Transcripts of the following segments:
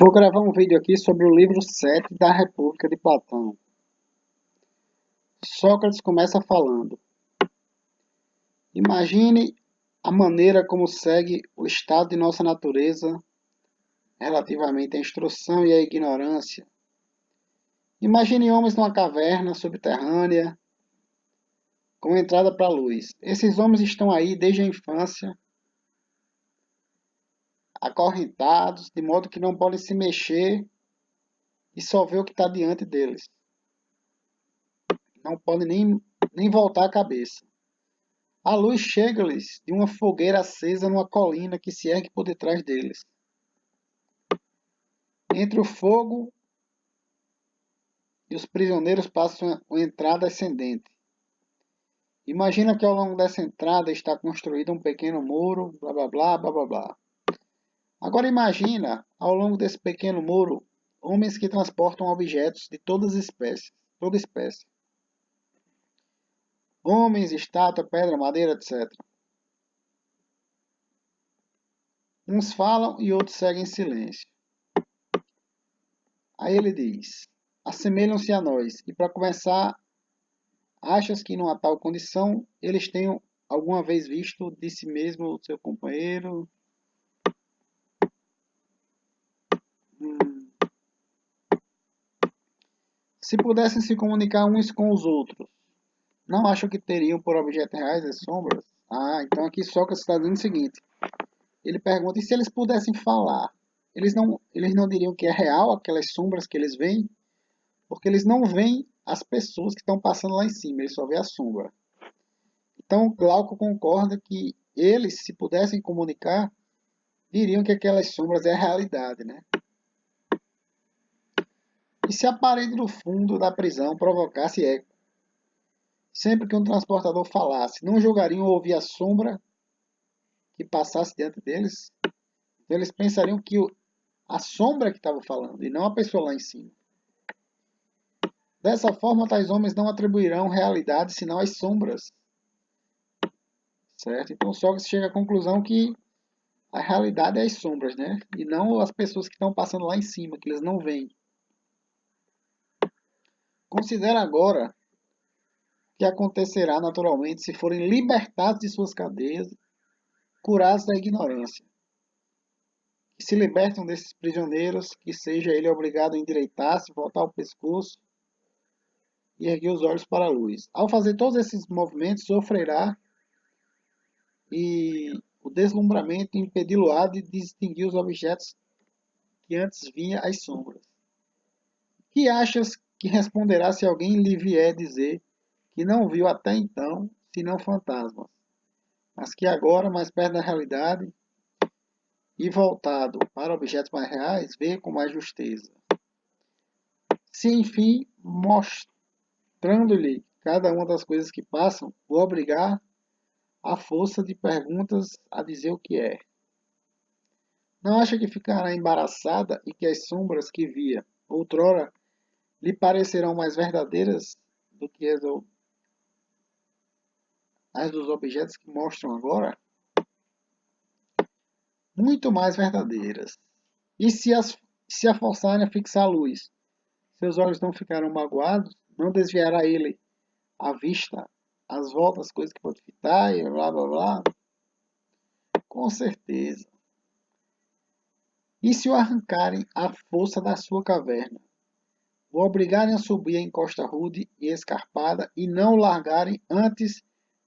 Vou gravar um vídeo aqui sobre o livro 7 da República de Platão. Sócrates começa falando: imagine a maneira como segue o estado de nossa natureza relativamente à instrução e à ignorância. Imagine homens numa caverna subterrânea com entrada para a luz. Esses homens estão aí desde a infância, acorrentados, de modo que não podem se mexer e só ver o que está diante deles. Não podem nem voltar a cabeça. A luz chega-lhes de uma fogueira acesa numa colina que se ergue por detrás deles. Entre o fogo e os prisioneiros passam uma entrada ascendente. Imagina que ao longo dessa entrada está construído um pequeno muro, blá blá blá blá blá blá. Agora imagina, ao longo desse pequeno muro, homens que transportam objetos de toda espécie. Homens, estátua, pedra, madeira, etc. Uns falam e outros seguem em silêncio. Aí ele diz: assemelham-se a nós, e para começar, achas que numa tal condição eles tenham alguma vez visto de si mesmo o seu companheiro? Se pudessem se comunicar uns com os outros, não acham que teriam por objeto reais as sombras? Então aqui Sócrates está dizendo o seguinte: ele pergunta, e se eles pudessem falar? Eles não diriam que é real aquelas sombras que eles veem? Porque eles não veem as pessoas que estão passando lá em cima, eles só veem a sombra. Então Glauco concorda que eles, se pudessem comunicar, diriam que aquelas sombras é a realidade, né? E se a parede do fundo da prisão provocasse eco? Sempre que um transportador falasse, não julgariam ouvir a sombra que passasse diante deles? Então eles pensariam que a sombra que estava falando, e não a pessoa lá em cima. Dessa forma, tais homens não atribuirão realidade senão às sombras. Certo? Então Sócrates chega à conclusão que a realidade é as sombras, né? E não as pessoas que estão passando lá em cima, que eles não veem. Considera agora o que acontecerá naturalmente se forem libertados de suas cadeias, curados da ignorância. Que se libertam desses prisioneiros, que seja ele obrigado a endireitar-se, voltar o pescoço e erguer os olhos para a luz. Ao fazer todos esses movimentos, sofrerá e o deslumbramento impedi-lo-á de distinguir os objetos que antes vinha às sombras. Que achas que responderá se alguém lhe vier dizer que não viu até então senão fantasmas, mas que agora, mais perto da realidade e voltado para objetos mais reais, vê com mais justeza? Se, enfim, mostrando-lhe cada uma das coisas que passam, o obrigar à força de perguntas a dizer o que é. Não acha que ficará embaraçada e que as sombras que via outrora lhe parecerão mais verdadeiras do que as dos objetos que mostram agora? Muito mais verdadeiras. E se a forçarem a fixar a luz, seus olhos não ficarão magoados? Não desviará ele a vista às voltas, coisas que pode fitar e blá blá blá? Com certeza. E se o arrancarem à força da sua caverna? O obrigarem a subir a encosta rude e escarpada e não o largarem antes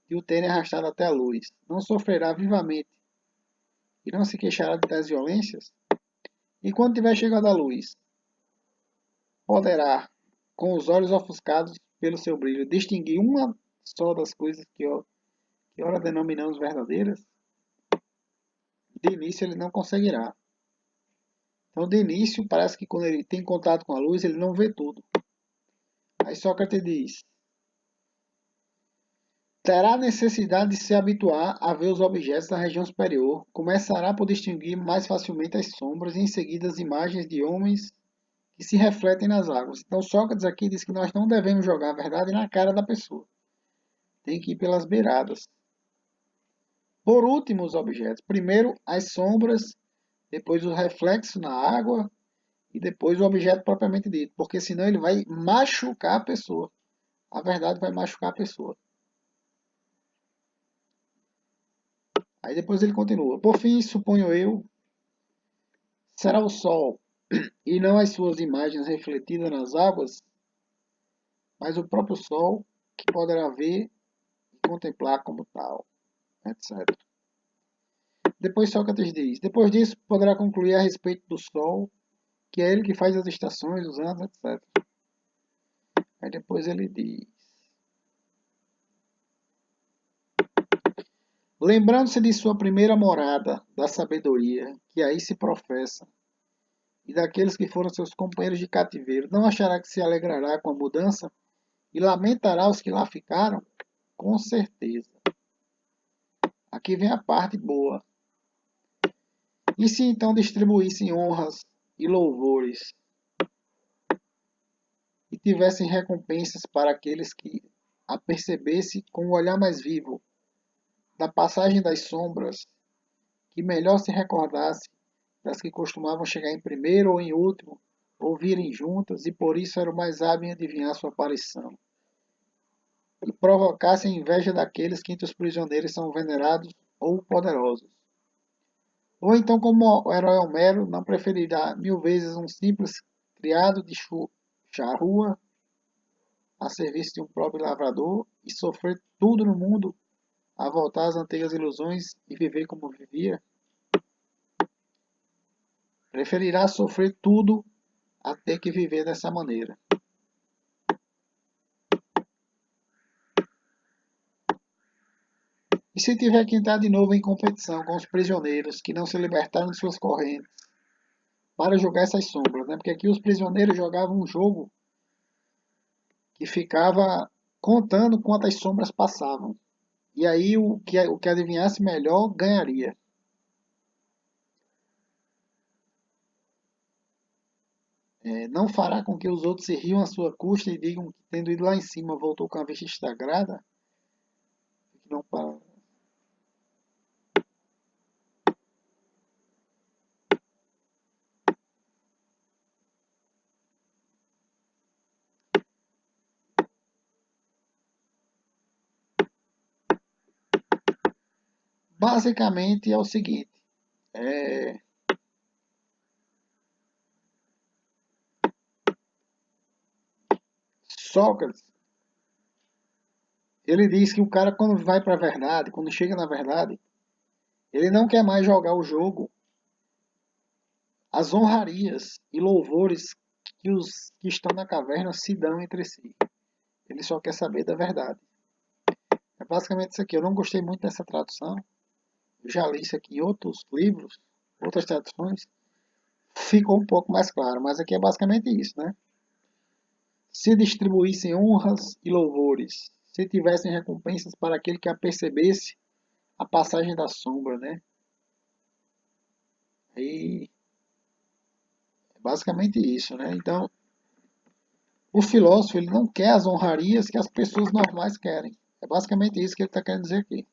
de o terem arrastado até a luz? Não sofrerá vivamente e não se queixará de tais violências? E quando tiver chegado à luz, poderá, com os olhos ofuscados pelo seu brilho, distinguir uma só das coisas que ora denominamos verdadeiras? De início ele não conseguirá. Então, de início, parece que quando ele tem contato com a luz, ele não vê tudo. Aí Sócrates diz: terá necessidade de se habituar a ver os objetos da região superior, começará por distinguir mais facilmente as sombras e em seguida as imagens de homens que se refletem nas águas. Então Sócrates aqui diz que nós não devemos jogar a verdade na cara da pessoa. Tem que ir pelas beiradas. Por último, os objetos. Primeiro as sombras, depois o reflexo na água e depois o objeto propriamente dito, porque senão ele vai machucar a pessoa. A verdade vai machucar a pessoa. Aí depois ele continua. Por fim, suponho eu, será o sol, e não as suas imagens refletidas nas águas, mas o próprio sol que poderá ver e contemplar como tal, etc. Depois Sócrates diz, depois disso poderá concluir a respeito do sol, que é ele que faz as estações, os anos, etc. Aí depois ele diz, lembrando-se de sua primeira morada, da sabedoria, que aí se professa, e daqueles que foram seus companheiros de cativeiro, não achará que se alegrará com a mudança e lamentará os que lá ficaram? Com certeza. Aqui vem a parte boa. E se então distribuíssem honras e louvores e tivessem recompensas para aqueles que a percebessem com o olhar mais vivo da passagem das sombras, que melhor se recordasse das que costumavam chegar em primeiro ou em último, ou virem juntas, e por isso eram mais hábeis em adivinhar sua aparição, e provocasse a inveja daqueles que entre os prisioneiros são venerados ou poderosos. Ou então, como o herói Homero, não preferirá mil vezes um simples criado de charrua a serviço de um próprio lavrador e sofrer tudo no mundo a voltar às antigas ilusões e viver como vivia? Preferirá sofrer tudo a ter que viver dessa maneira. E se tiver que entrar de novo em competição com os prisioneiros que não se libertaram de suas correntes para jogar essas sombras, né? Porque aqui os prisioneiros jogavam um jogo que ficava contando quantas sombras passavam. E aí o que adivinhasse melhor ganharia. Não fará com que os outros se riam à sua custa e digam que, tendo ido lá em cima, voltou com a vista estragada? Não para. Basicamente é o seguinte: é, Sócrates, ele diz que o cara, quando vai para a verdade, quando chega na verdade, ele não quer mais jogar o jogo, as honrarias e louvores que os que estão na caverna se dão entre si. Ele só quer saber da verdade. É basicamente isso aqui. Eu não gostei muito dessa tradução. Eu já li isso aqui em outros livros, outras traduções. Ficou um pouco mais claro, mas aqui é basicamente isso, né? Se distribuíssem honras e louvores, se tivessem recompensas para aquele que apercebesse a passagem da sombra, né? E é basicamente isso, né? Então, o filósofo ele não quer as honrarias que as pessoas normais querem. É basicamente isso que ele está querendo dizer aqui.